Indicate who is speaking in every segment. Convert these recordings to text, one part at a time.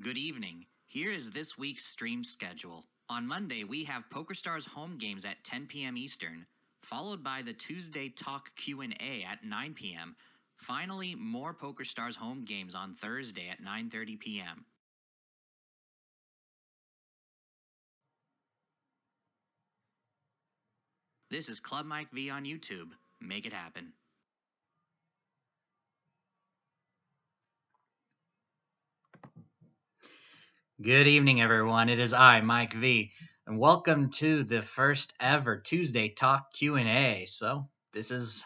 Speaker 1: Good evening. Here is this week's stream schedule. On Monday, we have PokerStars home games at 10 p.m. Eastern, followed by the Tuesday Talk Q&A at 9 p.m. Finally, more PokerStars home games on Thursday at 9:30 p.m. This is Club Mike V on YouTube. Make it happen.
Speaker 2: Good evening, everyone. It is I, Mike V, and welcome to the first ever Tuesday Talk Q&A. So this is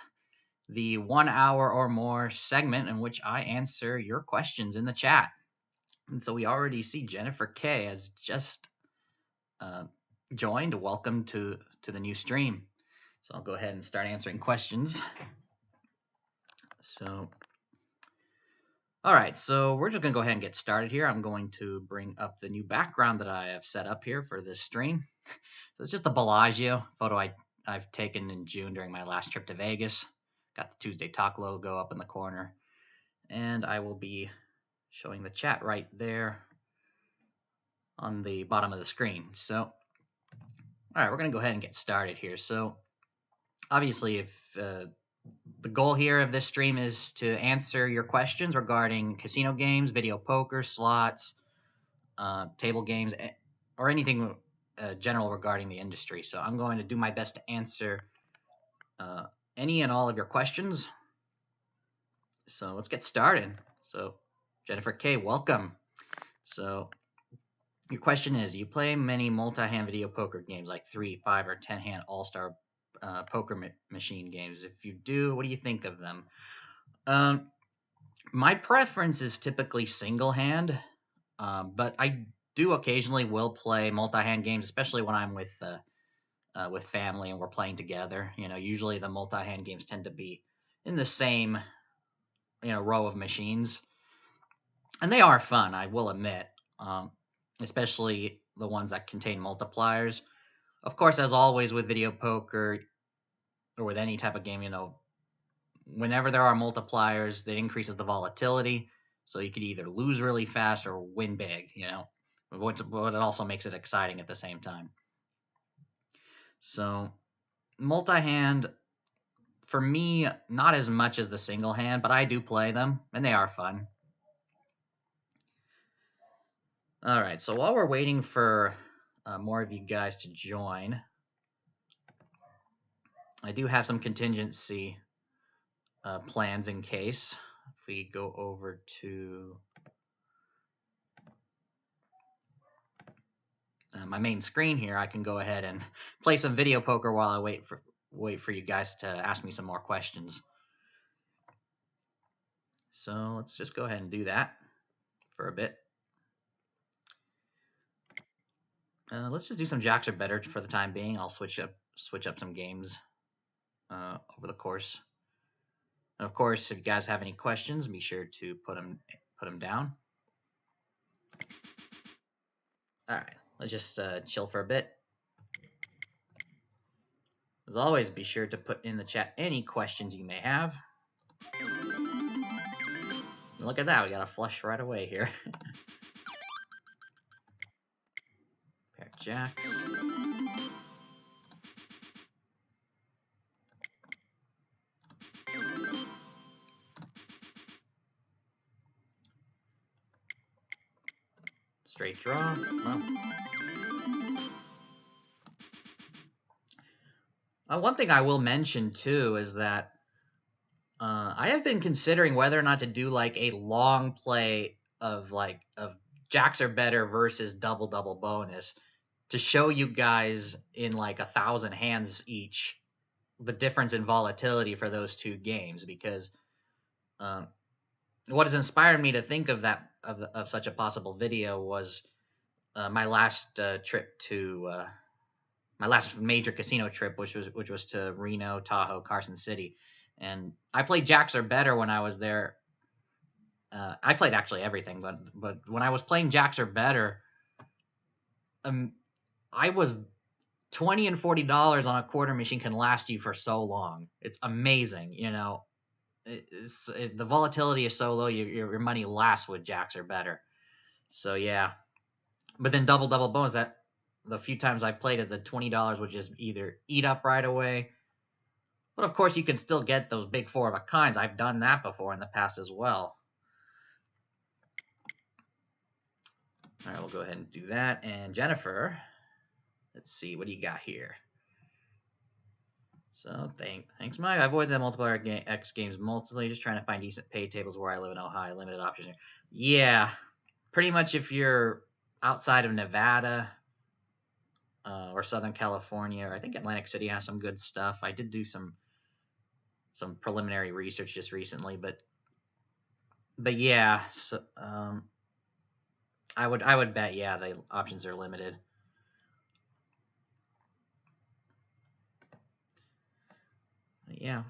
Speaker 2: the 1 hour or more segment in which I answer your questions in the chat. And so we already see Jennifer K has just joined. Welcome to the new stream. So I'll go ahead and start answering questions. All right, so we're just going to go ahead and get started here. I'm going to bring up the new background that I have set up here for this stream. So it's just the Bellagio photo I've taken in June during my last trip to Vegas. Got the Tuesday Talk logo up in the corner. And I will be showing the chat right there on the bottom of the screen. So, all right, we're going to go ahead and get started here. So, obviously, if the goal here of this stream is to answer your questions regarding casino games, video poker, slots, table games, or anything general regarding the industry. So I'm going to do my best to answer any and all of your questions. So let's get started. So Jennifer K, welcome. So your question is, do you play many multi-hand video poker games like 3, 5, or 10-hand all-star poker machine games? If you do, what do you think of them? My preference is typically single hand, but I do occasionally will play multi-hand games, especially when I'm with family and we're playing together. You know, usually the multi-hand games tend to be in the same row of machines, and they are fun, I will admit, especially the ones that contain multipliers. Of course, as always with video poker or with any type of game, whenever there are multipliers, that increases the volatility. So you could either lose really fast or win big, but it also makes it exciting at the same time. So multi-hand, for me, not as much as the single hand, but I do play them, and they are fun. All right, so while we're waiting for more of you guys to join, I do have some contingency plans in case. If we go over to my main screen here, I can go ahead and play some video poker while I wait for you guys to ask me some more questions. So let's just go ahead and do that for a bit. Let's just do some jacks or better for the time being. I'll switch up some games over the course. And of course, if you guys have any questions, be sure to put them down. All right, let's just chill for a bit. As always, be sure to put in the chat any questions you may have. Look at that, we got a flush right away here. Pair of jacks. Straight draw. Well, one thing I will mention too is that I have been considering whether or not to do like a long play of jacks are better versus double bonus to show you guys in like 1,000 hands each the difference in volatility for those two games, because what has inspired me to think of that of such a possible video was my last trip to my last major casino trip, which was to Reno, Tahoe, Carson City. And I played jacks or better when I was there. I played actually everything, but when I was playing jacks or better, I was $20 and $40 on a quarter machine can last you for so long. It's amazing, the volatility is so low. Your money lasts with jacks or better. So yeah, but then double bonus, that the few times I played it, the $20 would just either eat up right away. But of course, you can still get those big 4 of a kinds. I've done that before in the past as well. All right, we'll go ahead and do that. And Jennifer, let's see, what do you got here? So thanks, Mike. I avoid the multiplier X games multiply, just trying to find decent pay tables where I live in Ohio. Limited options here. Yeah, pretty much if you're outside of Nevada or Southern California, or I think Atlantic City has some good stuff. I did do some preliminary research just recently, but yeah, so I would bet the options are limited. Yeah.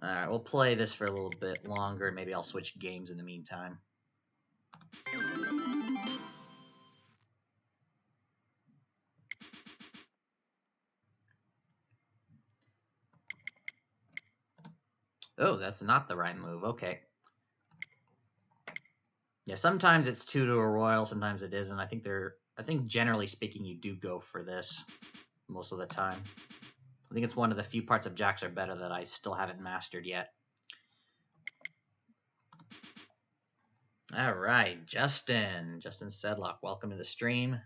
Speaker 2: All right, we'll play this for a little bit longer. Maybe I'll switch games in the meantime. Oh, that's not the right move. Okay. Yeah, sometimes it's 2 to a royal, sometimes it isn't. I think generally speaking, you do go for this most of the time. I think it's one of the few parts of Jacks Are Better that I still haven't mastered yet. All right, Justin Sedlock, welcome to the stream.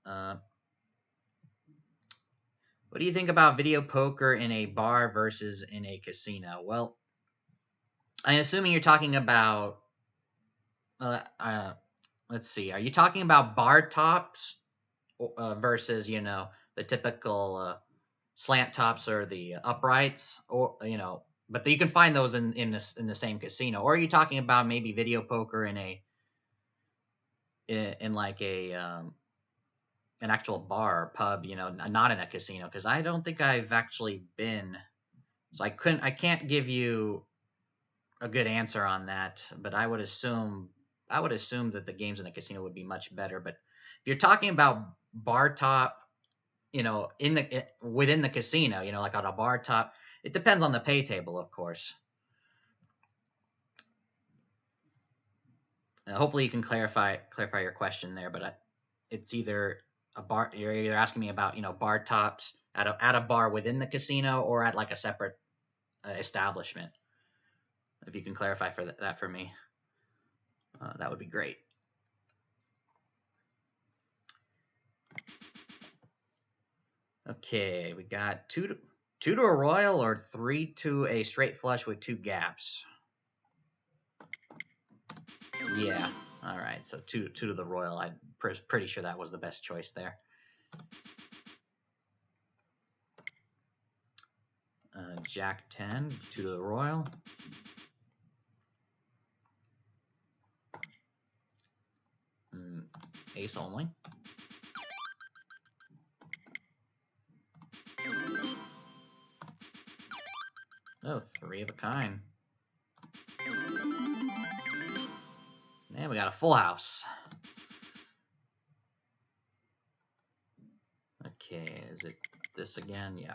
Speaker 2: What do you think about video poker in a bar versus in a casino? Well, I'm assuming you're talking about. Let's see. Are you talking about bar tops versus the typical slant tops or the uprights, or but you can find those in the same casino? Or are you talking about maybe video poker in like an actual bar or pub, not in a casino? Because I don't think I've actually been, so I can't give you a good answer on that. But I would assume that the games in the casino would be much better. But if you're talking about bar top, within the casino, like on a bar top, it depends on the pay table, of course. Hopefully you can clarify your question there, but it's either a bar. You're either asking me about bar tops at a bar within the casino or at like a separate establishment. If you can clarify that for me, that would be great. Okay, we got 2 to a royal or 3 to a straight flush with 2 gaps. Yeah. All right. So 2 to the royal. I'm pretty sure that was the best choice there. Jack 10, 2 to the royal. Ace only. Oh, 3 of a kind. And we got a full house. Okay, is it this again? Yeah.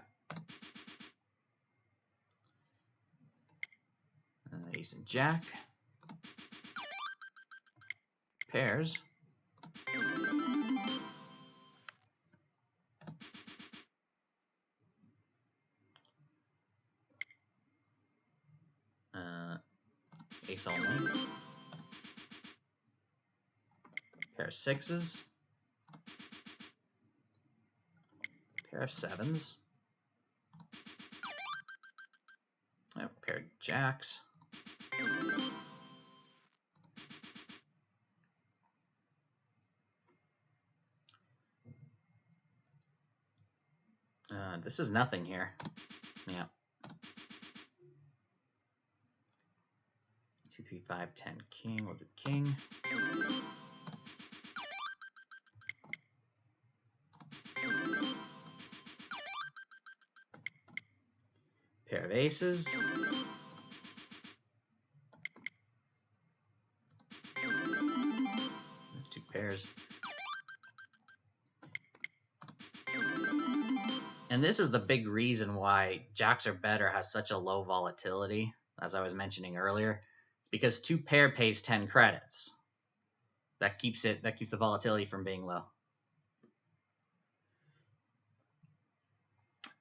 Speaker 2: Ace and Jack. Pairs. Ace only. Pair of 6s. Pair of 7s. Oh, pair of jacks. This is nothing here. Yeah. 2, 3, 5, 10, king. We'll do king. Pair of aces. 2 pairs. And this is the big reason why Jacks Are Better has such a low volatility, as I was mentioning earlier. because 2 pair pays 10 credits. That keeps the volatility from being low.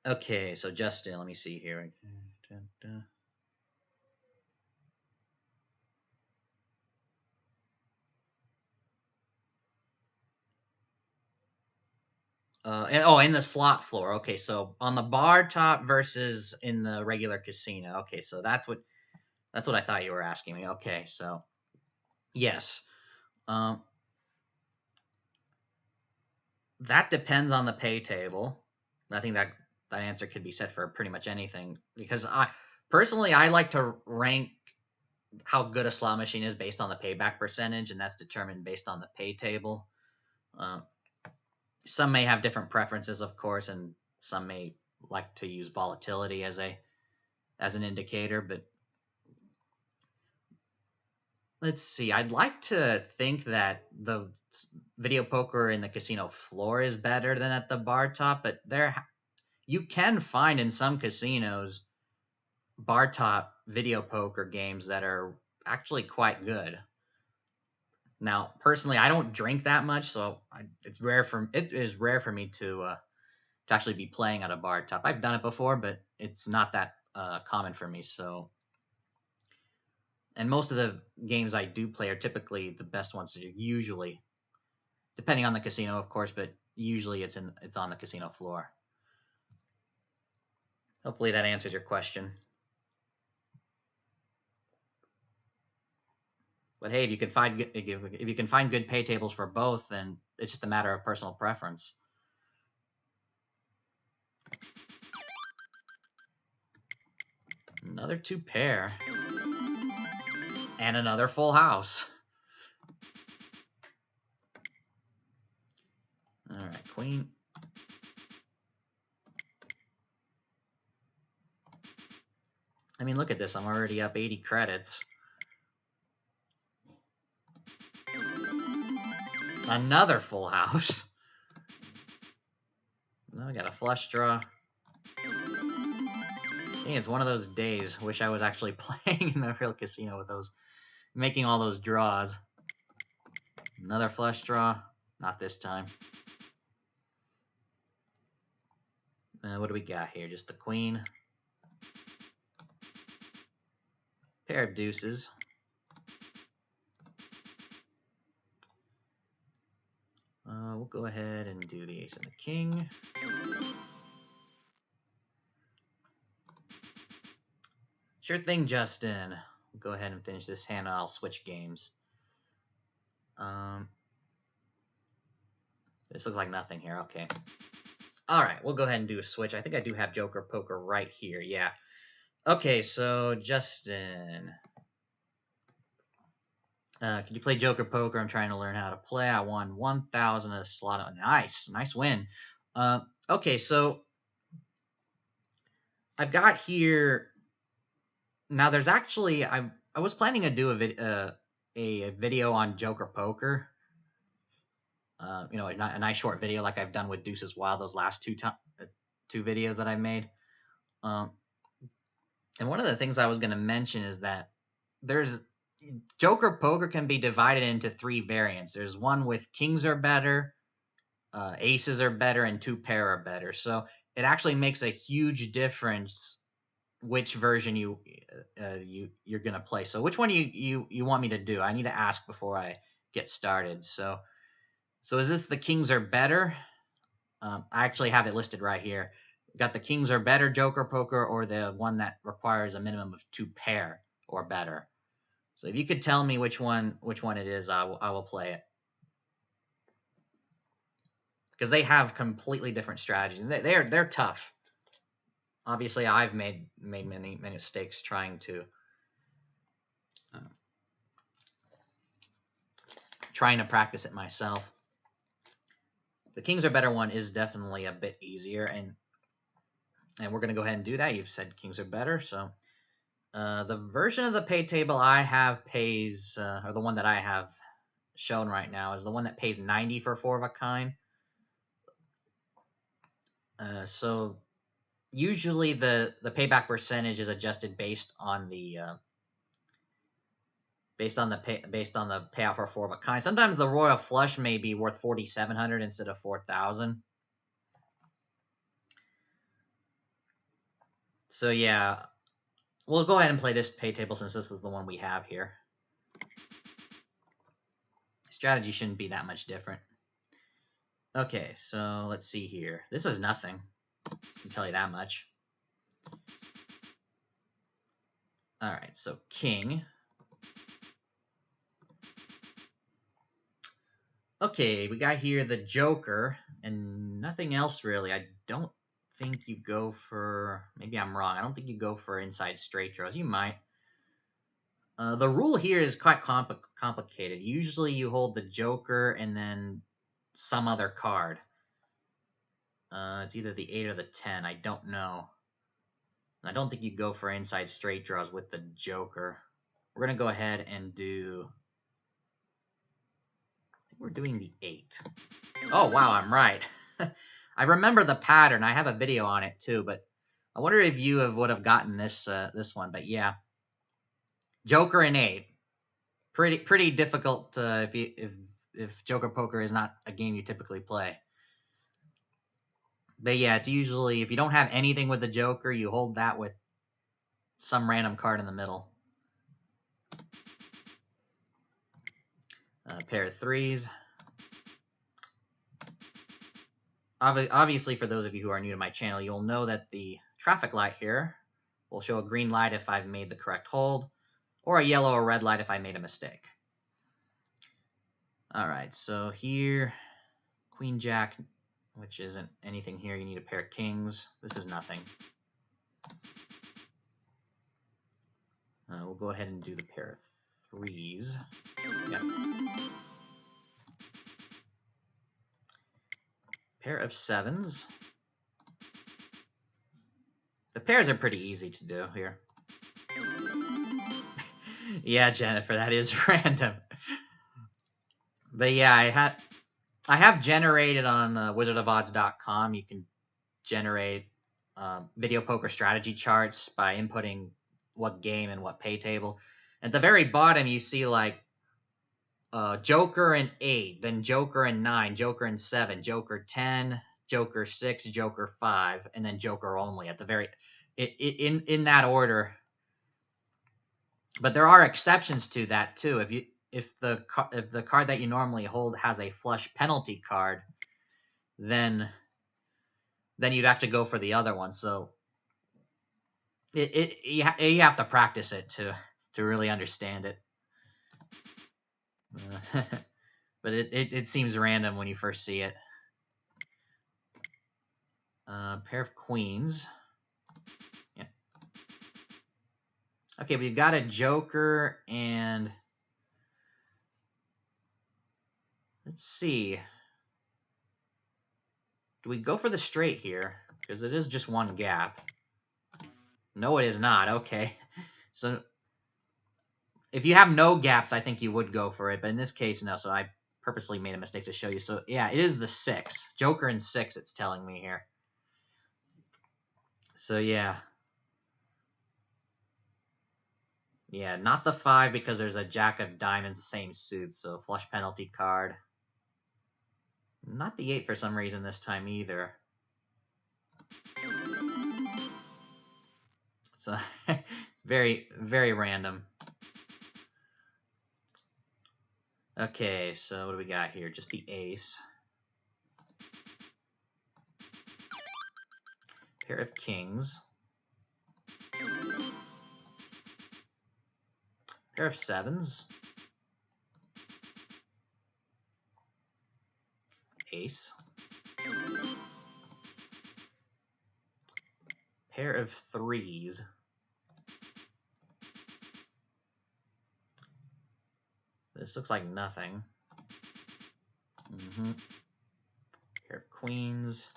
Speaker 2: Okay, so Justin, let me see here. In the slot floor. Okay, so on the bar top versus in the regular casino. Okay, so that's what I thought you were asking me. Okay, so yes, um, that depends on the pay table. I think that answer could be said for pretty much anything because I personally I like to rank how good a slot machine is based on the payback percentage, and that's determined based on the pay table. Um, some may have different preferences, of course, and some may like to use volatility as an indicator. But let's see. I'd like to think that the video poker in the casino floor is better than at the bar top, but you can find in some casinos bar top video poker games that are actually quite good. Now, personally, I don't drink that much, so it is rare for me to actually be playing at a bar top. I've done it before, but it's not that common for me. So, and most of the games I do play are typically the best ones. Usually, depending on the casino, of course, but usually it's on the casino floor. Hopefully, that answers your question. But hey, if you can find good pay tables for both, then it's just a matter of personal preference. Another 2 pair. And another full house. All right, queen. I mean, look at this. I'm already up 80 credits. Another full house. Now I got a flush draw. I think it's one of those days. Wish I was actually playing in the real casino with those, making all those draws. Another flush draw. Not this time. What do we got here? Just the queen. Pair of deuces. We'll go ahead and do the ace and the king. Sure thing, Justin. We'll go ahead and finish this hand and I'll switch games. This looks like nothing here. Okay. All right, we'll go ahead and do a switch. I think I do have Joker Poker right here. Yeah. Okay, so Justin. Could you play Joker Poker? I'm trying to learn how to play. I won 1,000 a slot. Nice win. Okay, so I've got here. Now, there's actually I was planning to do a video on Joker Poker. A nice short video like I've done with Deuces Wild. Those last two videos that I made. And one of the things I was going to mention is that there's Joker Poker can be divided into 3 variants. There's one with kings are better, aces are better, and 2 pair are better. So it actually makes a huge difference which version you're gonna play. So which one you want me to do? I need to ask before I get started. So is this the kings are better? I actually have it listed right here. Got the kings are better Joker Poker or the one that requires a minimum of 2 pair or better. So if you could tell me which one it is, I will play it. Because they have completely different strategies. They're tough. Obviously, I've made many mistakes trying to practice it myself. The kings are better one is definitely a bit easier, and we're gonna go ahead and do that. You've said kings are better, so the version of the pay table I have pays, or the one that I have shown right now, is the one that pays 90 for 4 of a kind. So usually the payback percentage is adjusted based on the based on the payout for 4 of a kind. Sometimes the royal flush may be worth 4,700 instead of 4,000. So yeah, we'll go ahead and play this pay table since this is the one we have here. Strategy shouldn't be that much different. Okay, so let's see here. This was nothing. I can tell you that much. Alright, so king. Okay, we got here the Joker, and nothing else really. I don't think you go for... Maybe I'm wrong. I don't think you go for inside straight draws. You might. The rule here is quite complicated. Usually you hold the Joker and then some other card. It's either the 8 or the 10. I don't know. I don't think you go for inside straight draws with the Joker. We're going to go ahead and do... I think we're doing the 8. Oh, wow, I'm right. I remember the pattern. I have a video on it too, but I wonder if you would have gotten this one. But yeah, Joker and 8. Pretty difficult if Joker Poker is not a game you typically play. But yeah, it's usually, if you don't have anything with the Joker, you hold that with some random card in the middle. Pair of 3s. Obviously, for those of you who are new to my channel, you'll know that the traffic light here will show a green light if I've made the correct hold, or a yellow or red light if I made a mistake. Alright, so here, Queen Jack, which isn't anything here. You need a pair of kings. This is nothing. We'll go ahead and do the pair of 3s. Yep. Pair of 7s. The pairs are pretty easy to do here. Yeah, Jennifer, that is random. But yeah, I have generated on wizardofodds.com. You can generate video poker strategy charts by inputting what game and what pay table. At the very bottom, you see like Joker and 8, then Joker and 9, Joker and 7, Joker 10, Joker 6, Joker 5, and then Joker only at the very in that order. But there are exceptions to that too. If the card that you normally hold has a flush penalty card, then you'd have to go for the other one. So you have to practice it to really understand it. But it seems random when you first see it. Pair of queens. Yeah. Okay, we've got a Joker and... Let's see. Do we go for the straight here? Because it is just one gap. No, it is not. Okay. So, if you have no gaps, I think you would go for it. But in this case, no. So I purposely made a mistake to show you. So, yeah, it is the 6. Joker and 6, it's telling me here. So, yeah. Yeah, not the 5 because there's a Jack of Diamonds, same suit. So, flush penalty card. Not the 8 for some reason this time either. So, it's very, very random. Okay, so what do we got here? Just the ace. Pair of kings. Pair of 7s. Ace. Pair of 3s. This looks like nothing. Pair of queens.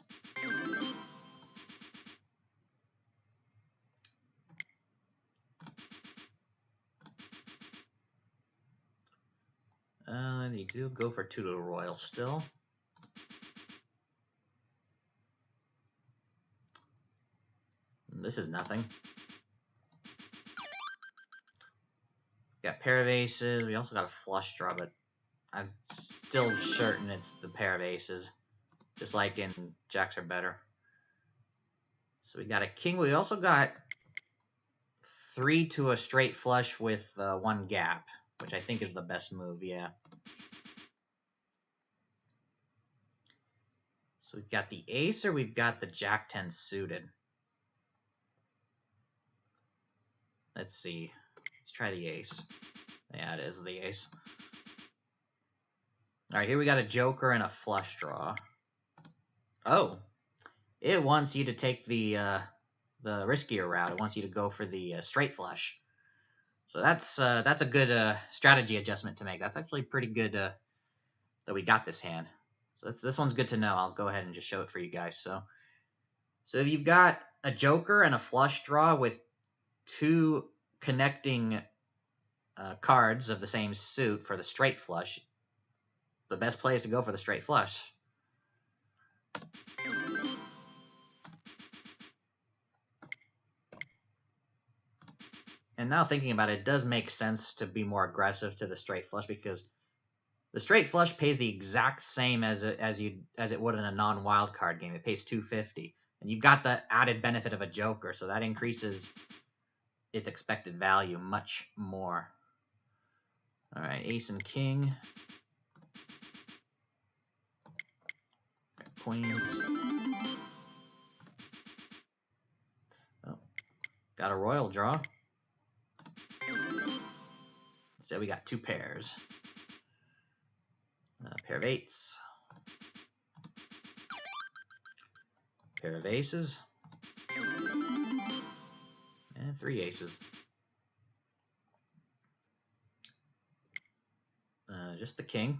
Speaker 2: You do go for 2 to the royal still. This is nothing. Got got pair of aces. We also got a flush draw, but I'm still certain it's the pair of aces. Just like in jacks are better. So we got a king. We also got 3 to a straight flush with 1 gap, which I think is the best move, yeah. So we've got the ace or we've got the jack 10 suited. Let's see. Let's try the ace. Yeah, it is the ace. All right, here we got a joker and a flush draw. Oh, it wants you to take the riskier route. It wants you to go for the straight flush. So that's a good strategy adjustment to make. That's actually pretty good that we got this hand. So this one's good to know. I'll go ahead and just show it for you guys. So if you've got a joker and a flush draw with 2 connecting cards of the same suit for the straight flush, the best play is to go for the straight flush. And now thinking about it, it does make sense to be more aggressive to the straight flush because the straight flush pays the exact same as it would in a non-wild card game. It pays $250, and you've got the added benefit of a joker, so that increases its expected value much more. All right, ace and king. Queens. Oh, got a royal draw. So we got 2 pairs. Pair of eights. Pair of aces. And 3 aces. Just the king.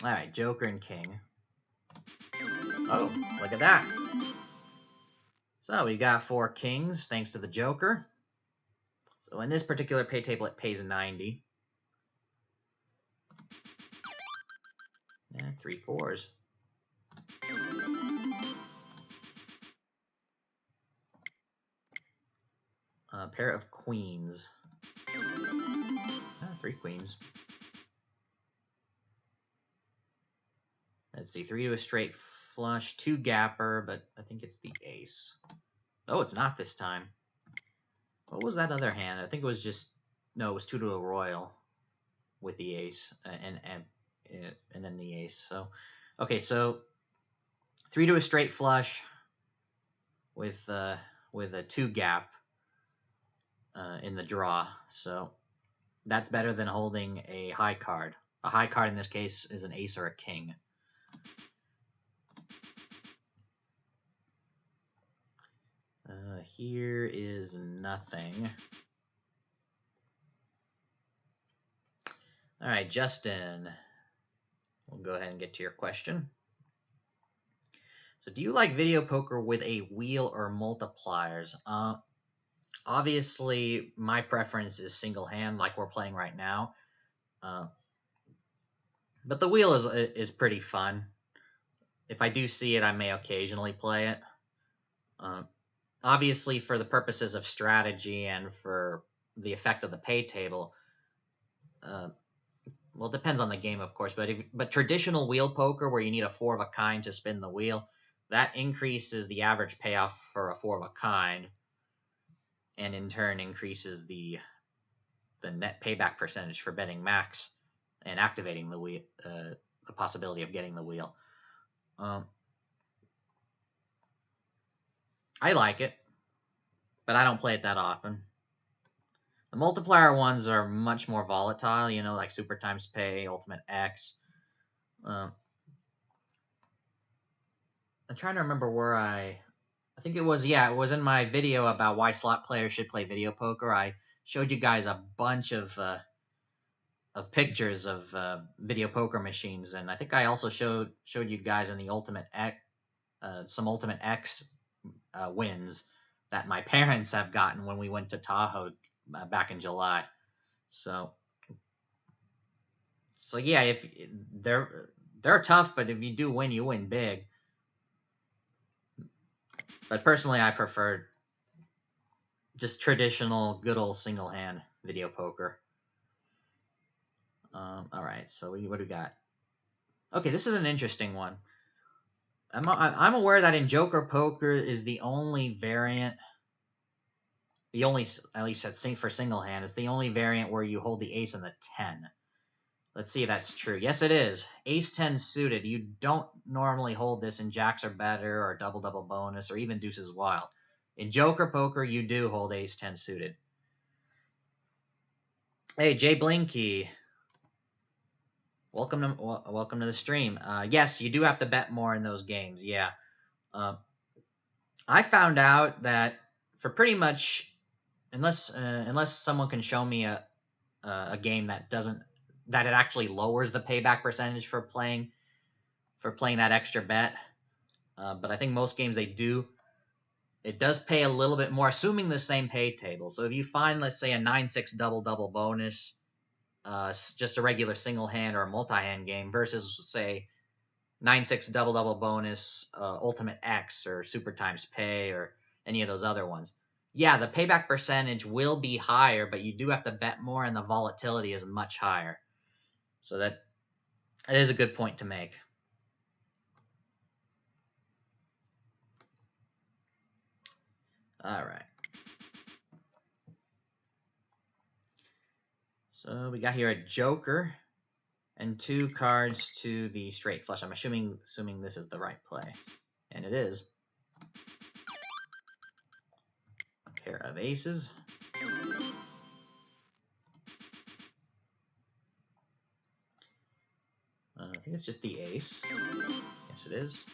Speaker 2: All right, joker and king. Oh, look at that. So we got 4 kings thanks to the joker. So in this particular pay table, it pays 90. And 3 fours. A pair of queens. 3 queens. Let's see, 3 to a straight flush, 2 gapper, but I think it's the ace. Oh, it's not this time. What was that other hand? I think it was just, no, it was 2 to a royal with the ace and then the ace. So, okay, so 3 to a straight flush with a 2 gap in the draw. So that's better than holding a high card. A high card in this case is an ace or a king. Here is nothing. All right, Justin. We'll go ahead and get to your question. So do you like video poker with a wheel or multipliers? Obviously, my preference is single hand, like we're playing right now. But the wheel is pretty fun. If I do see it, I may occasionally play it. Obviously, for the purposes of strategy and for the effect of the pay table, well, it depends on the game, of course. But traditional wheel poker, where you need a 4 of a kind to spin the wheel, that increases the average payoff for a 4 of a kind, and in turn increases the net payback percentage for betting max and activating the wheel, the possibility of getting the wheel. I like it, but I don't play it that often. The multiplier ones are much more volatile, you know, like Super Times Pay, Ultimate X. I'm trying to remember where I think it was in my video about why slot players should play video poker. I showed you guys a bunch of pictures of video poker machines, and I think I also showed you guys in the Ultimate X some Ultimate X wins that my parents have gotten when we went to Tahoe back in July. So yeah, if they're tough, but if you do win, you win big. But personally, I prefer just traditional, good old single hand video poker. All right, so what do we got? Okay, this is an interesting one. I'm aware that in Joker Poker is the only variant, the only, at least for single hand, it's the only variant where you hold the ace and the 10. Let's see if that's true. Yes, it is. Ace 10 suited. You don't normally hold this in jacks or better or double bonus or even deuces wild. In Joker Poker, you do hold ace 10 suited. Hey, Jay Blinky. Welcome to the stream. Yes, you do have to bet more in those games. Yeah. I found out that for pretty much, unless someone can show me a game that it actually lowers the payback percentage for playing that extra bet. But I think most games they do. It does pay a little bit more, assuming the same pay table. So if you find, let's say, a 9-6 double bonus, just a regular single hand or a multi hand game versus, say, 9-6 double bonus, Ultimate X or Super Times Pay or any of those other ones. Yeah, the payback percentage will be higher, but you do have to bet more, and the volatility is much higher. So that is a good point to make. All right. So we got here a Joker and 2 cards to the straight flush. I'm assuming this is the right play, and it is. Pair of aces. I think it's just the ace. Yes, it is.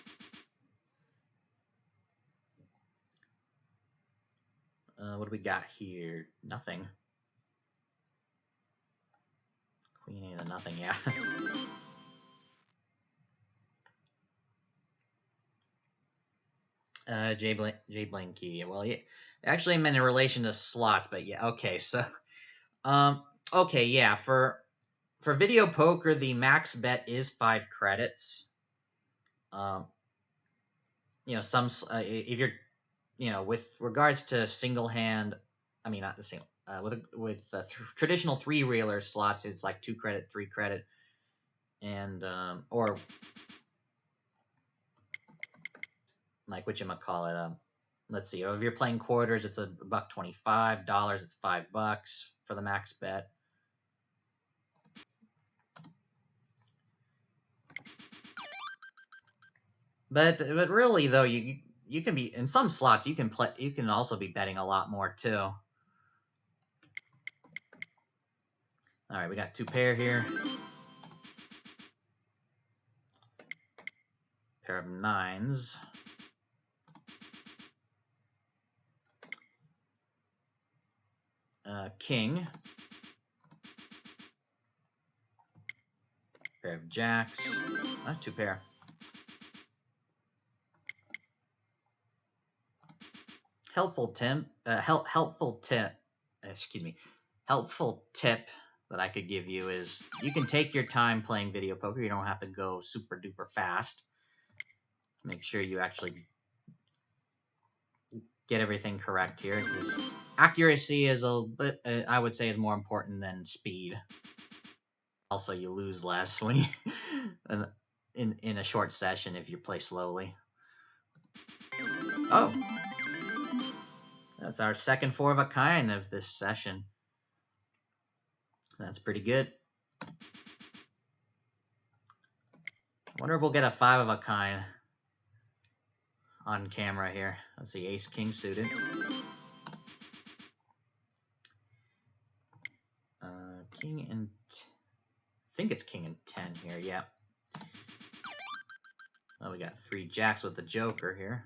Speaker 2: What do we got here? Nothing. Queen ain't a nothing, yeah. Jay Blanky. Well, yeah, actually, I meant in relation to slots, but yeah, okay. So, okay, yeah. For video poker, the max bet is 5 credits. Some if you're, with regards to single hand, I mean not the single. With traditional 3-reeler slots, it's like 2 credit, 3 credit, and or like whatchamacallit, let's see. If you're playing quarters, it's $1.25. Dollars, it's $5 for the max bet. But really though, you can be in some slots. You can also be betting a lot more too. All right, we got 2 pair here. Pair of 9s. King. Pair of jacks. 2 pair. Helpful tip. Helpful tip that I could give you is you can take your time playing video poker. You don't have to go super duper fast. Make sure you actually get everything correct here, because accuracy is I would say, is more important than speed. Also, you lose less when you in a short session if you play slowly. Oh, that's our second 4 of a kind of this session. That's pretty good. I wonder if we'll get a 5 of a kind on camera here. Let's see, ace king suited. King and I think it's king and 10 here. Yeah. Well, we got 3 jacks with the joker here.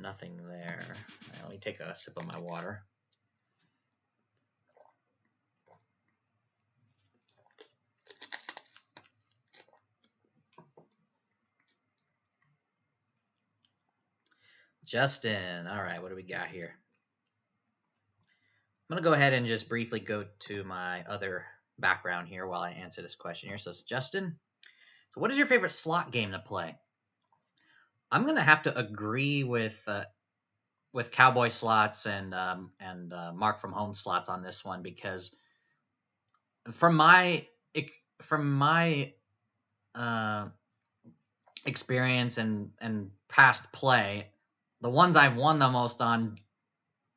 Speaker 2: Nothing there. Right, let me take a sip of my water. Justin, all right, what do we got here? I'm going to go ahead and just briefly go to my other background here while I answer this question here. So, Justin, so what is your favorite slot game to play? I'm gonna have to agree with Cowboy Slots and Mark from Home Slots on this one, because from my from my uh, experience and past play, the ones I've won the most on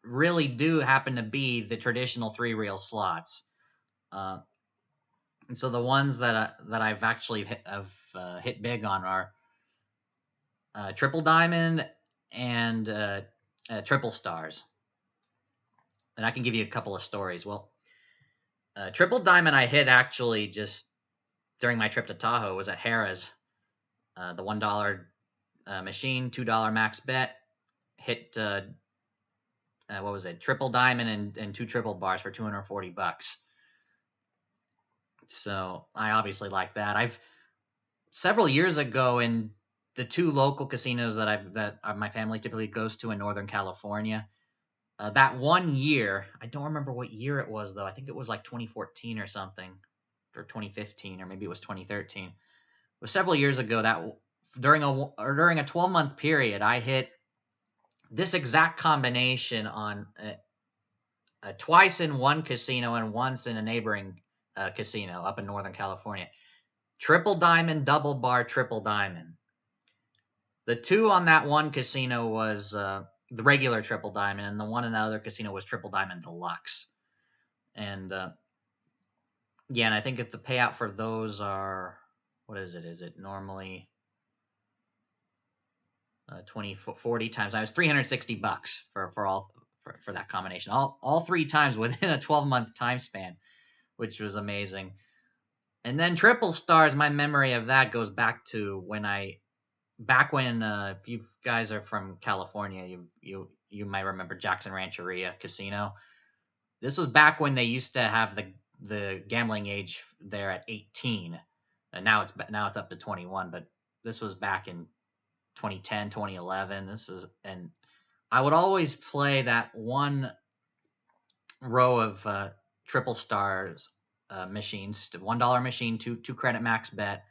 Speaker 2: really do happen to be the traditional 3-reel slots. And so the ones that I've actually hit big on are Triple Diamond and Triple Stars. And I can give you a couple of stories. Well, Triple Diamond I hit actually just during my trip to Tahoe. Was at Harrah's, the $1 machine, $2 max bet. Hit what was it? Triple Diamond and 2 triple bars for $240. So I obviously like that. I've several years ago in the 2 local casinos that my family typically goes to in Northern California. That one year, I don't remember what year it was though. I think it was like 2014 or something, or 2015, or maybe it was 2013. It was several years ago that during a 12-month period, I hit this exact combination on twice in one casino and once in a neighboring casino up in Northern California. Triple Diamond, double bar, Triple Diamond. The 2 on that one casino was the regular Triple Diamond, and the one in that other casino was Triple Diamond Deluxe. And yeah, and I think if the payout for those are, what is it? Is it normally 40 times? I was $360 for that combination. All 3 times within a 12-month time span, which was amazing. And then Triple Stars, my memory of that goes back to when if you guys are from California, you might remember Jackson Rancheria Casino. This was back when they used to have the gambling age there at 18, and now it's up to 21. But this was back in 2010, 2011. And I would always play that one row of Triple Stars machines, $1 machine, two credit max bet,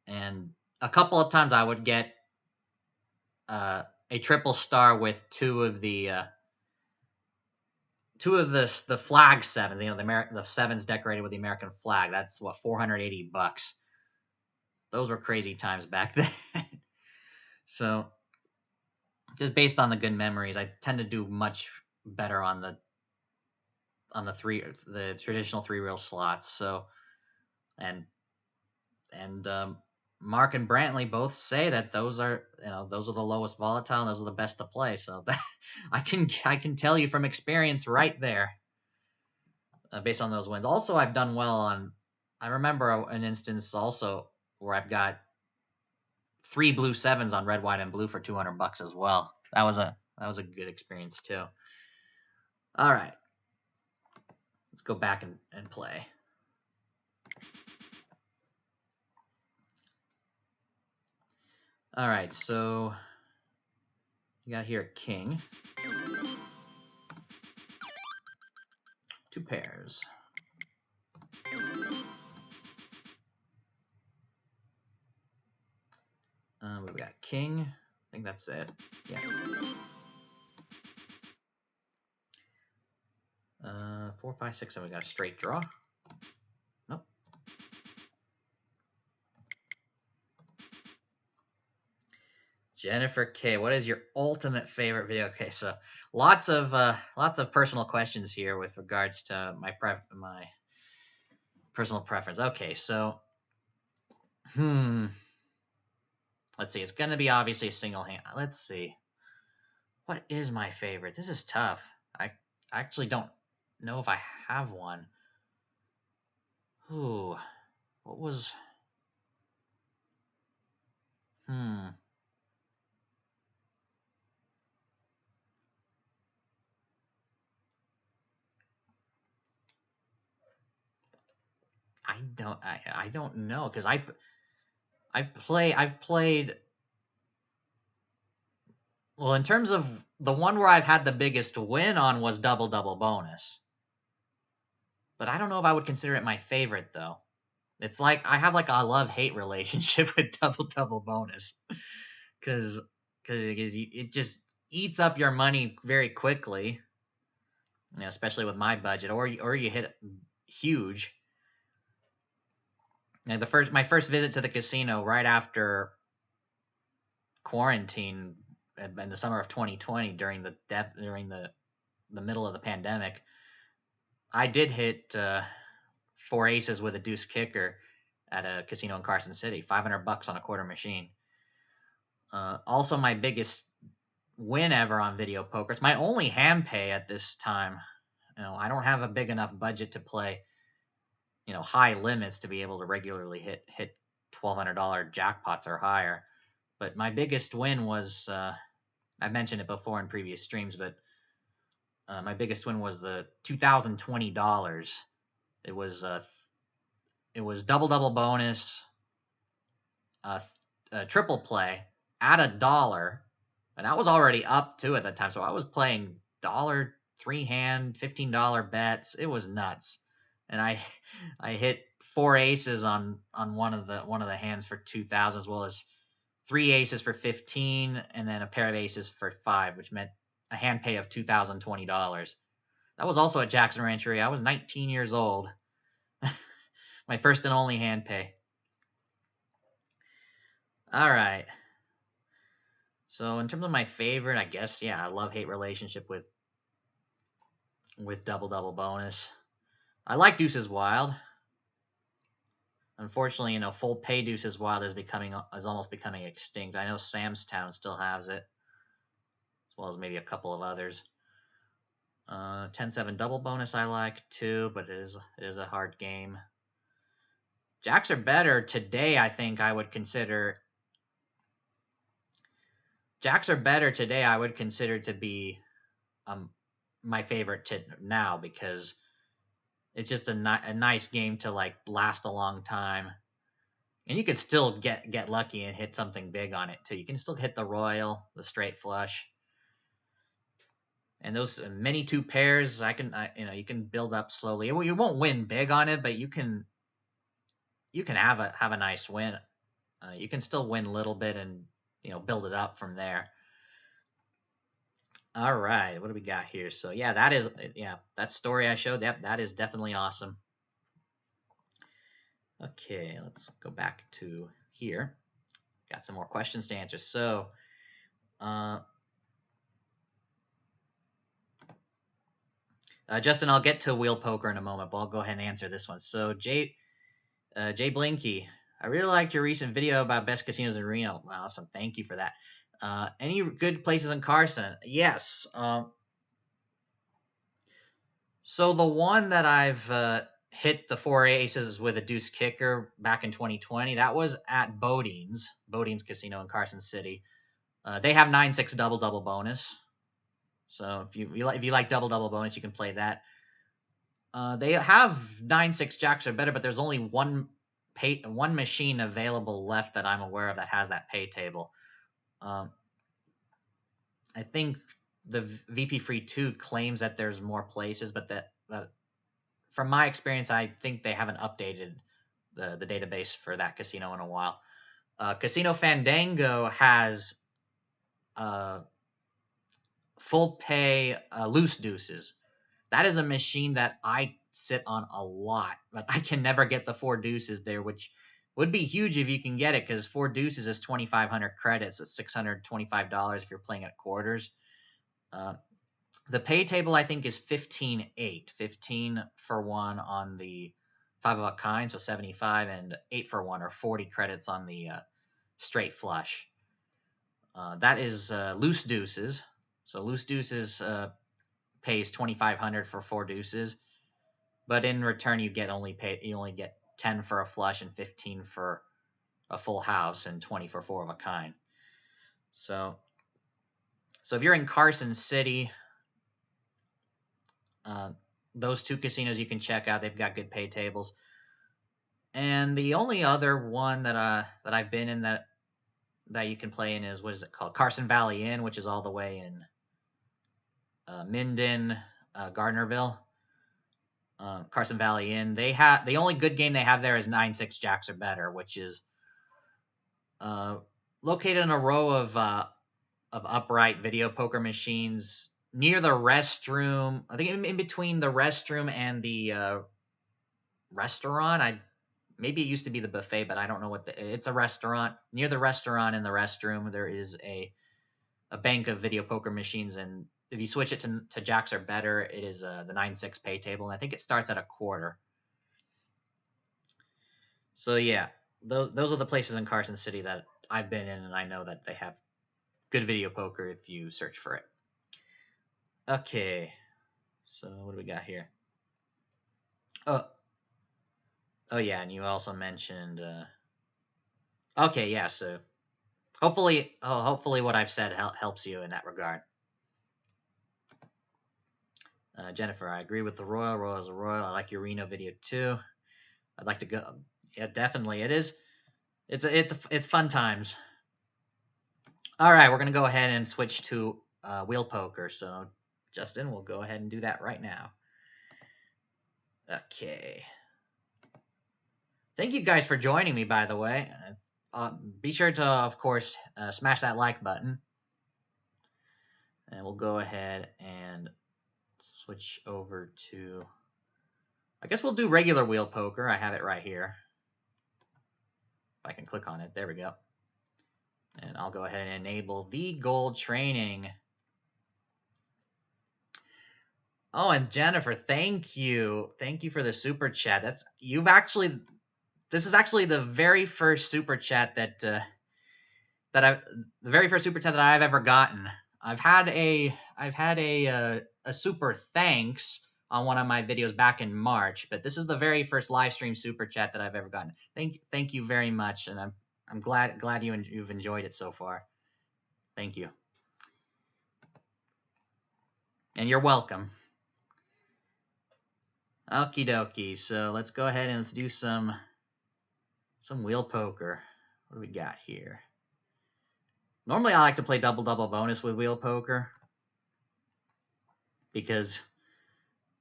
Speaker 2: and a couple of times I would get a Triple Star with two of the flag sevens. The sevens decorated with the American flag. That's what, $480. Those were crazy times back then. So, just based on the good memories, I tend to do much better on the traditional 3-reel slots. So, and Mark and Brantley both say that those are the lowest volatile, and those are the best to play. So that, I can tell you from experience right there, based on those wins. Also, I've done well on. I remember an instance also where I've got 3 blue sevens on red, white, and blue for $200 as well. That was a good experience too. All right, let's go back and play. All right, so you got here a king, 2 pairs. We've got king. I think that's it. Yeah. 4, 5, 6, 7. We got a straight draw. Nope. Jennifer K, what is your ultimate favorite video? Okay, so lots of personal questions here with regards to my personal preference. Okay, so let's see. It's gonna be obviously a single hand. Let's see. What is my favorite? This is tough. I actually don't know if I have one. Ooh, what was? I don't know, because I've played. Well, in terms of the one where I've had the biggest win on was double bonus. but I don't know if I would consider it my favorite though. It's like I have like a love-hate relationship with double bonus because it just eats up your money very quickly, especially with my budget, or you hit huge. My first visit to the casino right after quarantine in the summer of 2020 during the middle of the pandemic, I did hit 4 aces with a deuce kicker at a casino in Carson City, $500 on a quarter machine. Also, my biggest win ever on video poker. It's my only hand pay at this time. I don't have a big enough budget to play, high limits to be able to regularly hit $1,200 jackpots or higher. But my biggest win was I mentioned it before in previous streams, but my biggest win was the $2,020. It was double bonus, triple play at $1, and I was already up to at that time, so I was playing dollar 3-hand $15 bets. It was nuts, and I hit 4 aces on one of the hands for 2,000, as well as 3 aces for 15, and then a pair of aces for 5, which meant a hand pay of $2,020. That was also at Jackson Rancheria. I was 19 years old. My first and only hand pay. All right. So in terms of my favorite, I guess, I love-hate relationship with double bonus. I like Deuces Wild. Unfortunately, full pay Deuces Wild is almost becoming extinct. I know Sam's Town still has it, as well as maybe a couple of others. 10-7 double bonus I like too, but it is a hard game. Jacks are better today. I think I would consider Jacks are better today. I would consider to be my favorite now, because it's just a nice game to like last a long time, and you can still get lucky and hit something big on it too. You can still hit the royal, the straight flush, and those many two pairs. You can build up slowly. You won't win big on it, but you can have a nice win. You can still win a little bit and build it up from there. All right, what do we got here? So that story I showed. Yep, that is definitely awesome. Okay, let's go back to here. Got some more questions to answer. So, Justin, I'll get to wheel poker in a moment, but I'll go ahead and answer this one. So, Jay Blinky, I really liked your recent video about best casinos in Reno. Awesome, thank you for that. Any good places in Carson? Yes. So the one that I've hit the 4 aces with a deuce kicker back in 2020, that was at Bodine's Casino in Carson City. They have 9-6 double bonus. So if you like double bonus, you can play that. They have 9-6 jacks are better, but there's only one machine available left that I'm aware of that has that pay table. I think the VP Free 2 claims that there's more places, but that from my experience, I think they haven't updated the database for that casino in a while. Casino Fandango has full pay loose deuces. That is a machine that I sit on a lot, but I can never get the 4 deuces there, which would be huge if you can get it, because 4 deuces is 2,500 credits. It's $625 if you're playing at quarters. The pay table, I think, is 15-8. 15 for 1 on the 5 of a kind, so 75, and 8 for 1, or 40 credits on the straight flush. That is loose deuces. So loose deuces pays 2,500 for 4 deuces, but in return you only get 10 for a flush and 15 for a full house and 20 for 4 of a kind. So if you're in Carson City, those 2 casinos you can check out. They've got good pay tables. And the only other one that I've been in that you can play in is, what is it called? Carson Valley Inn, which is all the way in Minden, Gardnerville. Carson Valley Inn. They have the only good game they have there is 9-6 Jacks or Better, which is located in a row of upright video poker machines near the restroom. I think in between the restroom and the restaurant. Maybe it used to be the buffet, but I don't know it's a restaurant. Near the restaurant in the restroom, there is a bank of video poker machines, and if you switch it to Jacks or Better, it is the 9-6 pay table, and I think it starts at a quarter. So yeah, those are the places in Carson City that I've been in, and I know that they have good video poker if you search for it. Okay, so what do we got here? Oh yeah, and you also mentioned. Okay, yeah. So hopefully what I've said helps you in that regard. Jennifer, I agree with the Royal. Royal's a Royal. I like your Reno video too. I'd like to go. Yeah, definitely. It is. It's fun times. All right, we're gonna go ahead and switch to wheel poker. So Justin, we'll go ahead and do that right now. Okay. Thank you guys for joining me, by the way. Be sure to, of course, smash that like button. And we'll go ahead and switch over to... I guess we'll do regular wheel poker. I have it right here. If I can click on it. There we go. And I'll go ahead and enable the gold training. Oh, and Jennifer, thank you. Thank you for the super chat. This is actually the very first super chat that I've ever gotten. I've had a super thanks on one of my videos back in March, but this is the very first live stream super chat that I've ever gotten. Thank you very much, and I'm glad you've enjoyed it so far. Thank you, and you're welcome. Okie dokie. So let's go ahead and let's do some wheel poker. What do we got here? Normally, I like to play double bonus with wheel poker because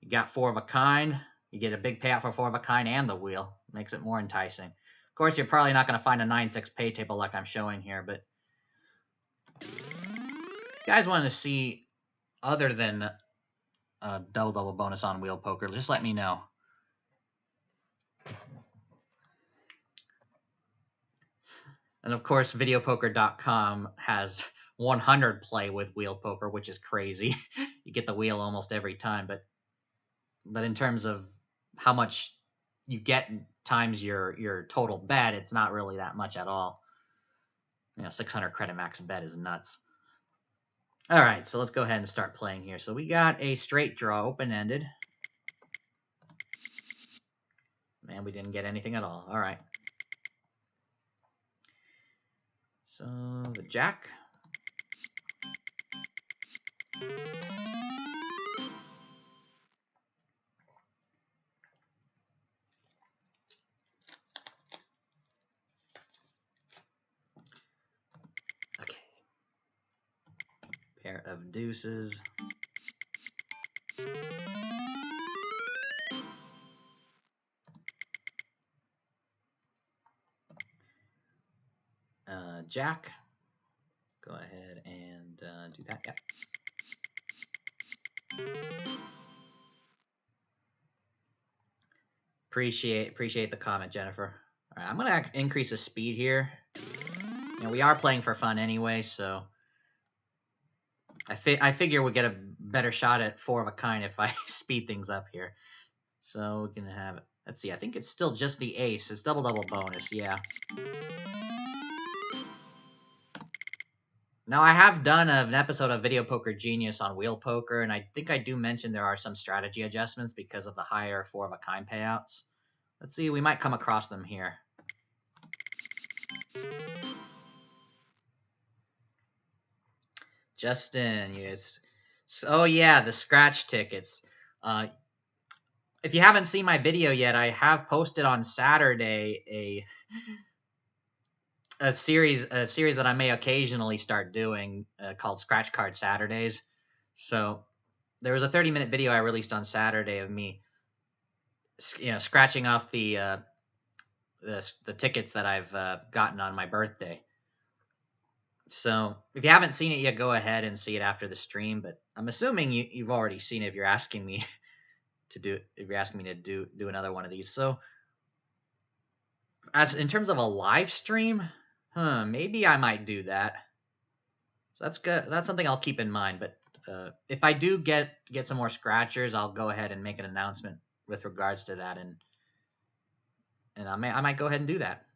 Speaker 2: you got 4 of a kind. You get a big payout for 4 of a kind and the wheel. Makes it more enticing. Of course, you're probably not going to find a 9-6 pay table like I'm showing here, but if you guys want to see other than double bonus on wheel poker, just let me know. And of course, videopoker.com has 100 play with wheel poker, which is crazy. You get the wheel almost every time, but in terms of how much you get times your total bet, it's not really that much at all. 600 credit max bet is nuts. All right, so let's go ahead and start playing here. So we got a straight draw, open-ended. Man, we didn't get anything at all. All right. So the jack. Okay. Pair of deuces. Jack. Go ahead and do that. Yeah. Appreciate the comment, Jennifer. All right, I'm gonna increase the speed here. We are playing for fun anyway, so I figure we'll get a better shot at 4 of a kind if I speed things up here. So we're gonna have, let's see, I think it's still just the ace. It's double bonus, yeah. Now, I have done an episode of Video Poker Genius on wheel poker, and I think I do mention there are some strategy adjustments because of the higher 4 of a kind payouts. Let's see, we might come across them here. Justin, yes. Oh yeah, the scratch tickets. If you haven't seen my video yet, I have posted on Saturday a series that I may occasionally start doing called Scratch Card Saturdays. So there was a 30-minute video I released on Saturday of me scratching off the tickets that I've gotten on my birthday. So if you haven't seen it yet, go ahead and see it after the stream. But I'm assuming you've already seen it if you're asking me to do another one of these. So as in terms of a live stream, maybe I might do that. So that's good. That's something I'll keep in mind. But if I do get some more scratchers, I'll go ahead and make an announcement with regards to that, and I might go ahead and do that.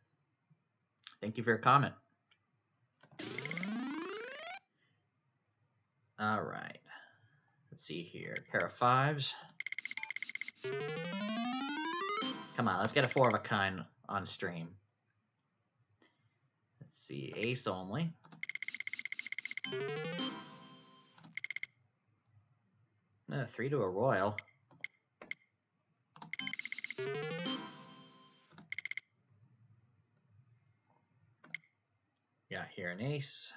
Speaker 2: Thank you for your comment. All right. Let's see here. Pair of fives. Come on, let's get a 4 of a kind on stream. Let's see. Ace only. A 3 to a royal. Got here an ace.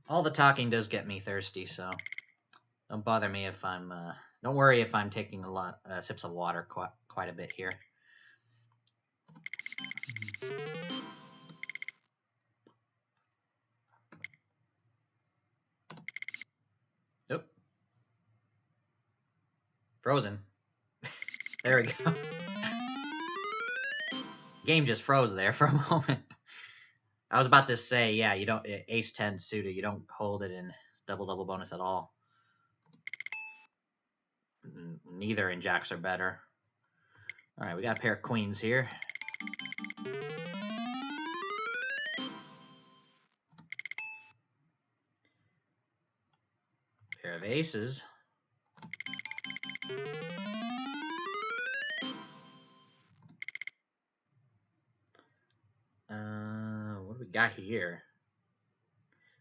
Speaker 2: All the talking does get me thirsty, so don't bother me if I'm. Don't worry if I'm taking a lot sips of water quite a bit here. Oop. Frozen. There we go. Game just froze there for a moment. I was about to say, yeah, you don't ace 10 suited. You don't hold it in double bonus at all. Neither in jacks are better. All right, we got a pair of queens here. Pair of aces. What do we got here?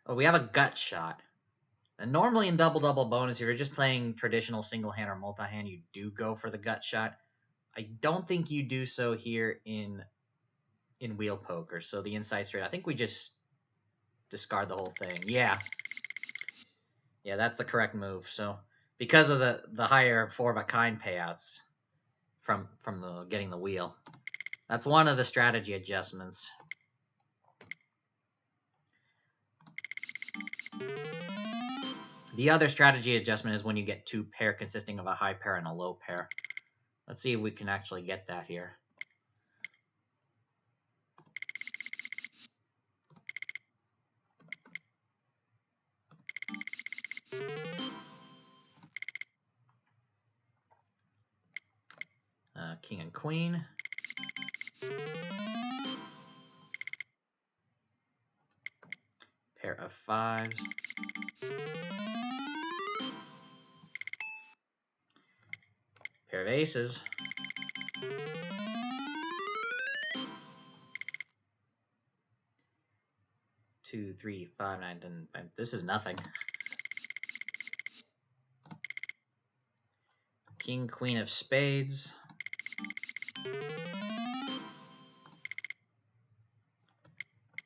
Speaker 2: Oh, we have a gut shot. And normally in double bonus, if you're just playing traditional single hand or multi hand, you do go for the gut shot. I don't think you do so here in wheel poker. So the inside straight, I think we just discard the whole thing. Yeah, that's the correct move. So because of the higher 4 of a kind payouts from the getting the wheel, that's one of the strategy adjustments. The other strategy adjustment is when you get 2 pair consisting of a high pair and a low pair. Let's see if we can actually get that here. King and queen. Pair of fives. Pair of aces. Two, 3, 5, 9, 10, 5. This is nothing. King, queen of spades.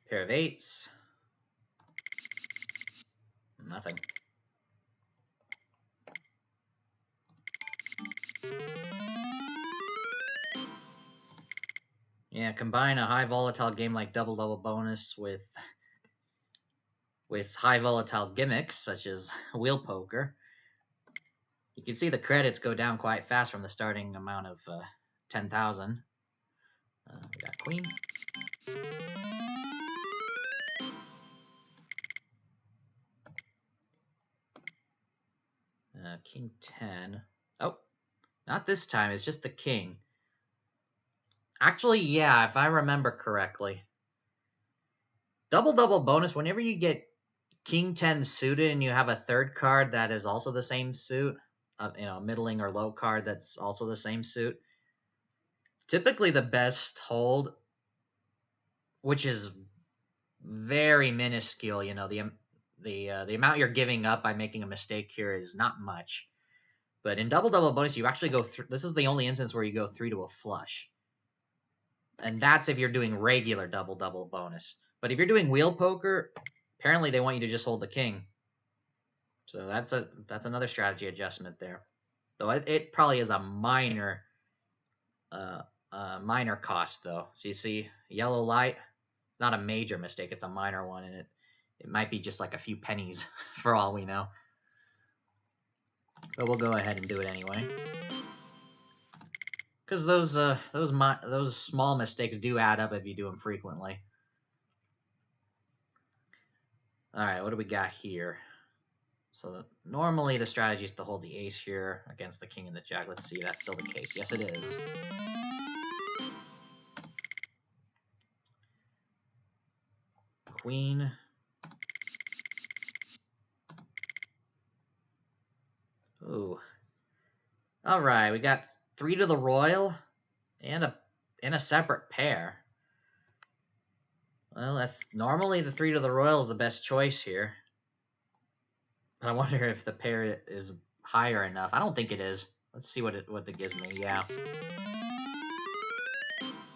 Speaker 2: Pair of eights. Nothing. Yeah, combine a high volatile game like double bonus with high volatile gimmicks such as wheel poker. You can see the credits go down quite fast from the starting amount of 10,000. We got queen. King 10. Oh, not this time. It's just the king. Actually, yeah, if I remember correctly. Double bonus, whenever you get King 10 suited and you have a third card that is also the same suit, middling or low card that's also the same suit, typically the best hold, which is very minuscule, the amount you're giving up by making a mistake here is not much. But in double bonus, you actually go through. This is the only instance where you go 3 to a flush. And that's if you're doing regular double-double bonus. But if you're doing wheel poker, apparently they want you to just hold the king. So that's another strategy adjustment there. Though it probably is a minor minor cost though. So you see yellow light, it's not a major mistake, it's a minor one, and it might be just like a few pennies for all we know. But we'll go ahead and do it anyway. Because those small mistakes do add up if you do them frequently. All right, what do we got here? So normally the strategy is to hold the ace here against the king and the jack. Let's see, that's still the case. Yes, it is. Queen. Ooh. All right, we got 3 to the royal and a separate pair. Well, normally the 3 to the royal is the best choice here. But I wonder if the pair is higher enough. I don't think it is. Let's see what it gives me. Yeah.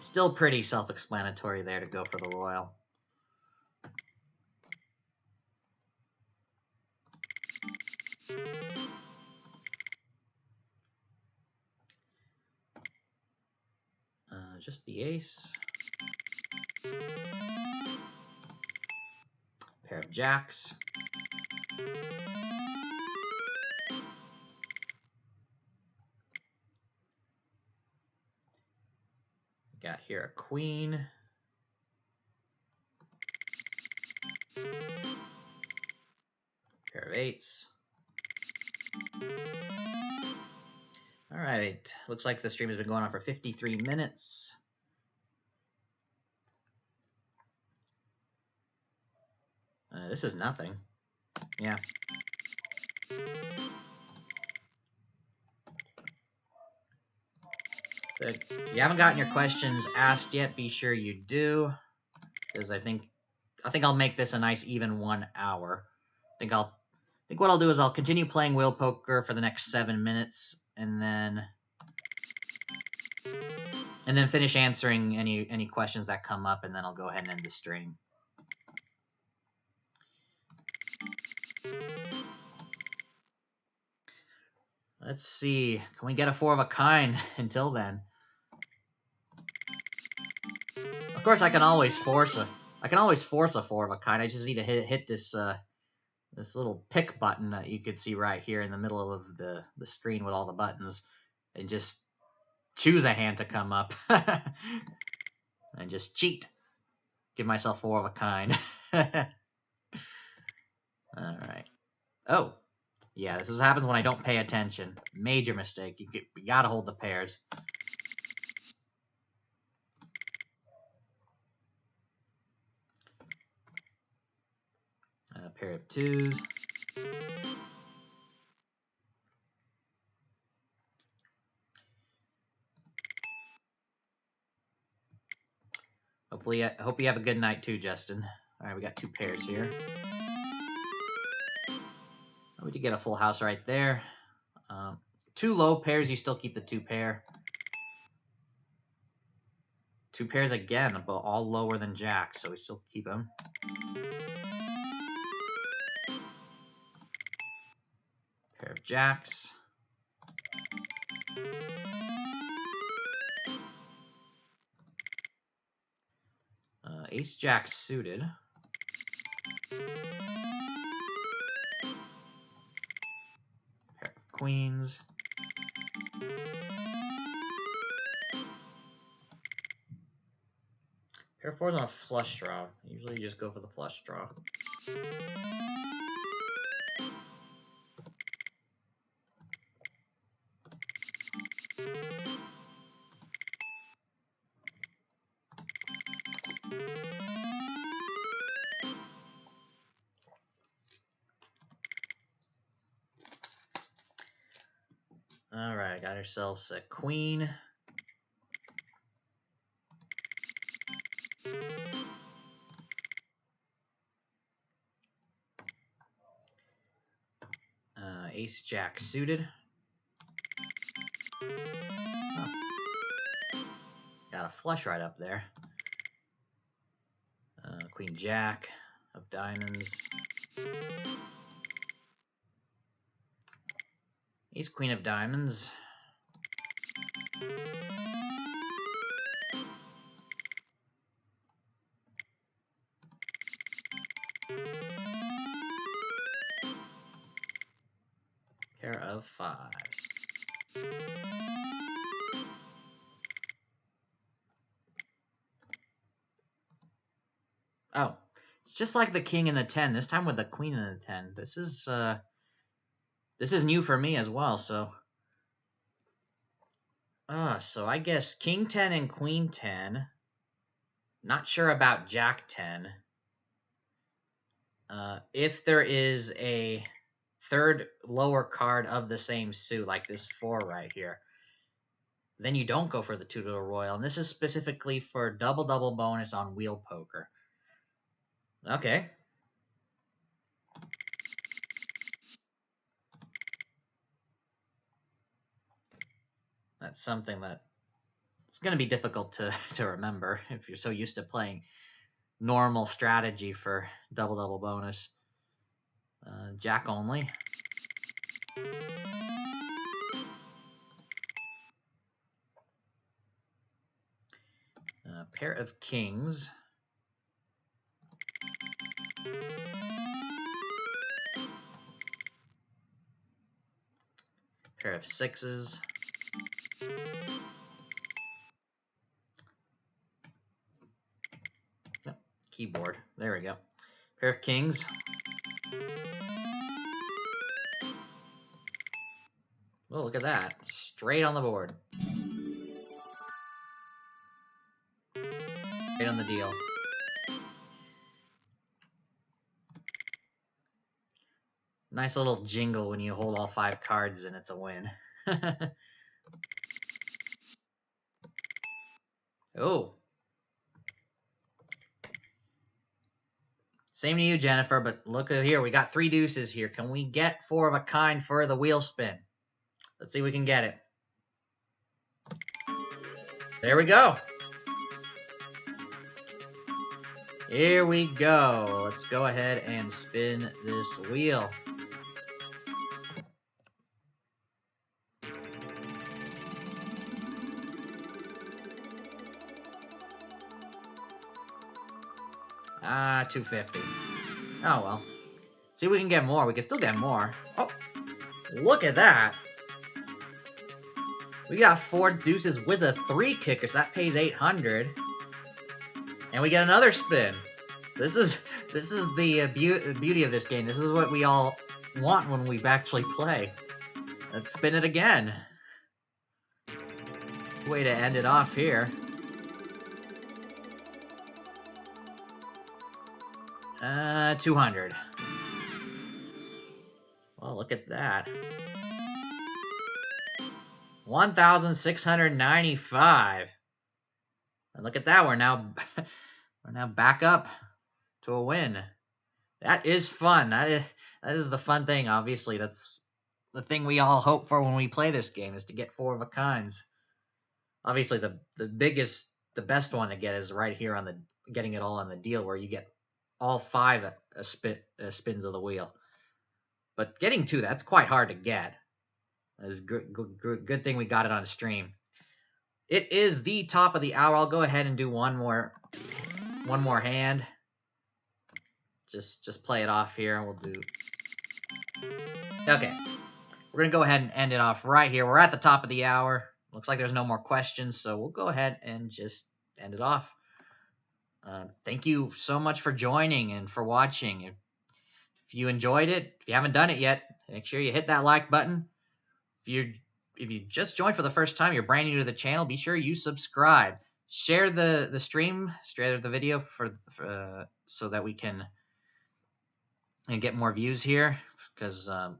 Speaker 2: Still pretty self-explanatory there to go for the royal. Just the ace. Pair of jacks. Got here a queen. Pair of eights. All right. Looks like the stream has been going on for 53 minutes. This is nothing. Yeah. So if you haven't gotten your questions asked yet, be sure you do, because I think I'll make this a nice even 1 hour. I think what I'll do is I'll continue playing wheel poker for the next 7 minutes, and then finish answering any questions that come up, and then I'll go ahead and end the stream. Let's see. Can we get a 4 of a kind until then? Of course, I can always force a 4 of a kind. I just need to hit this this little pick button that you could see right here in the middle of the screen with all the buttons, and just choose a hand to come up and just cheat. Give myself 4 of a kind. All right. Oh, yeah, this is what happens when I don't pay attention. Major mistake. You gotta hold the pairs. A pair of twos. Hopefully, I hope you have a good night too, Justin. All right, we got 2 pairs here. We did get a full house right there. 2 low pairs, you still keep the 2 pair. 2 pairs again, but all lower than jacks, so we still keep them. Pair of jacks. Ace jack suited. Pair of queens. Pair of fours on a flush draw. Usually you just go for the flush draw. Alright, got ourselves a queen. Ace jack suited. Oh. Got got a flush right up there. Queen Jack of diamonds. Ace Queen of diamonds. Pair of fives. Oh, it's just like the king and the 10. This time with the queen and the 10. This is new for me as well. So, so I guess king 10 and queen 10. Not sure about jack 10. If there is a third lower card of the same suit, like this 4 right here, then you don't go for the 2 to the royal. And this is specifically for double bonus on wheel poker. Okay. That's something that it's going to be difficult to remember if you're so used to playing normal strategy for double bonus. Jack only. Pair of kings. Pair of sixes. Oh, keyboard. There we go. Pair of kings. Oh, look at that. Straight on the board. Straight on the deal. Nice little jingle when you hold all 5 cards and it's a win. Oh. Same to you, Jennifer, but look at here. We got 3 deuces here. Can we get 4 of a kind for the wheel spin? Let's see if we can get it. There we go. Here we go. Let's go ahead and spin this wheel. $250. Oh, well. See if we can get more. We can still get more. Oh, look at that. We got 4 deuces with a 3 kicker, so that pays $800. And we get another spin. This is the beauty of this game. This is what we all want when we actually play. Let's spin it again. Way to end it off here. $200. Well, look at that. $1,695. And look at that. We're now back up to a win. That is fun. That is the fun thing. Obviously, that's the thing we all hope for when we play this game, is to get 4 of a kinds. Obviously, the best one to get is right here on the getting it all on the deal, where you get all 5 spins of the wheel. But getting 2, that's quite hard to get. It's good thing we got it on stream. It is the top of the hour. I'll go ahead and do one more hand. Just play it off here. We'll do. Okay, we're gonna go ahead and end it off right here. We're at the top of the hour. Looks like there's no more questions, so we'll go ahead and just end it off. Thank you so much for joining and for watching. If you enjoyed it, if you haven't done it yet, make sure you hit that like button. If you just joined for the first time, you're brand new to the channel, be sure you subscribe. Share the stream, share the video for so that we can get more views here, because I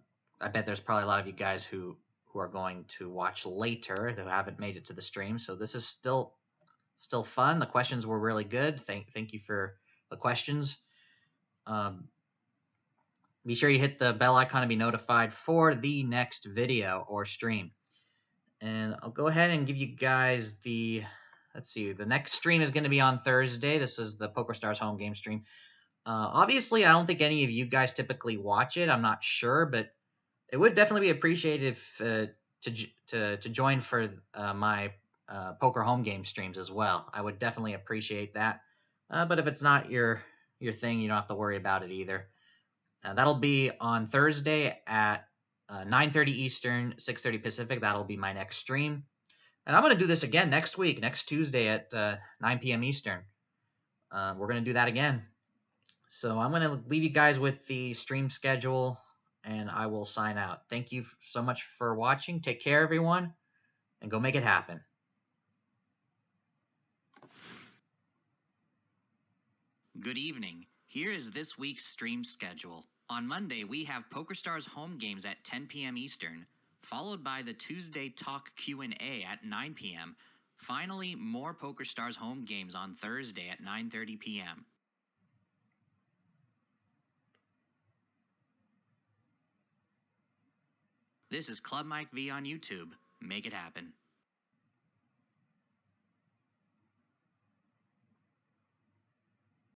Speaker 2: bet there's probably a lot of you guys who are going to watch later who haven't made it to the stream. So this is still fun. The questions were really good. Thank you for the questions. Be sure you hit the bell icon to be notified for the next video or stream. And I'll go ahead and give you guys the let's see. The next stream is going to be on Thursday. This is the PokerStars home game stream. Obviously, I don't think any of you guys typically watch it. I'm not sure, but it would definitely be appreciated if to join for my poker home game streams as well. I would definitely appreciate that. But if it's not your thing, you don't have to worry about it either. That'll be on Thursday at 9:30 Eastern, 6:30 Pacific. That'll be my next stream. And I'm going to do this again next week, next Tuesday at 9 p.m. Eastern. We're going to do that again. So I'm going to leave you guys with the stream schedule, and I will sign out. Thank you so much for watching. Take care, everyone, and go make it happen.
Speaker 1: Good evening. Here is this week's stream schedule. On Monday, we have PokerStars home games at 10 p.m. Eastern, followed by the Tuesday Talk Q&A at 9 p.m. Finally, more PokerStars home games on Thursday at 9:30 p.m. This is Club Mike V on YouTube. Make it happen.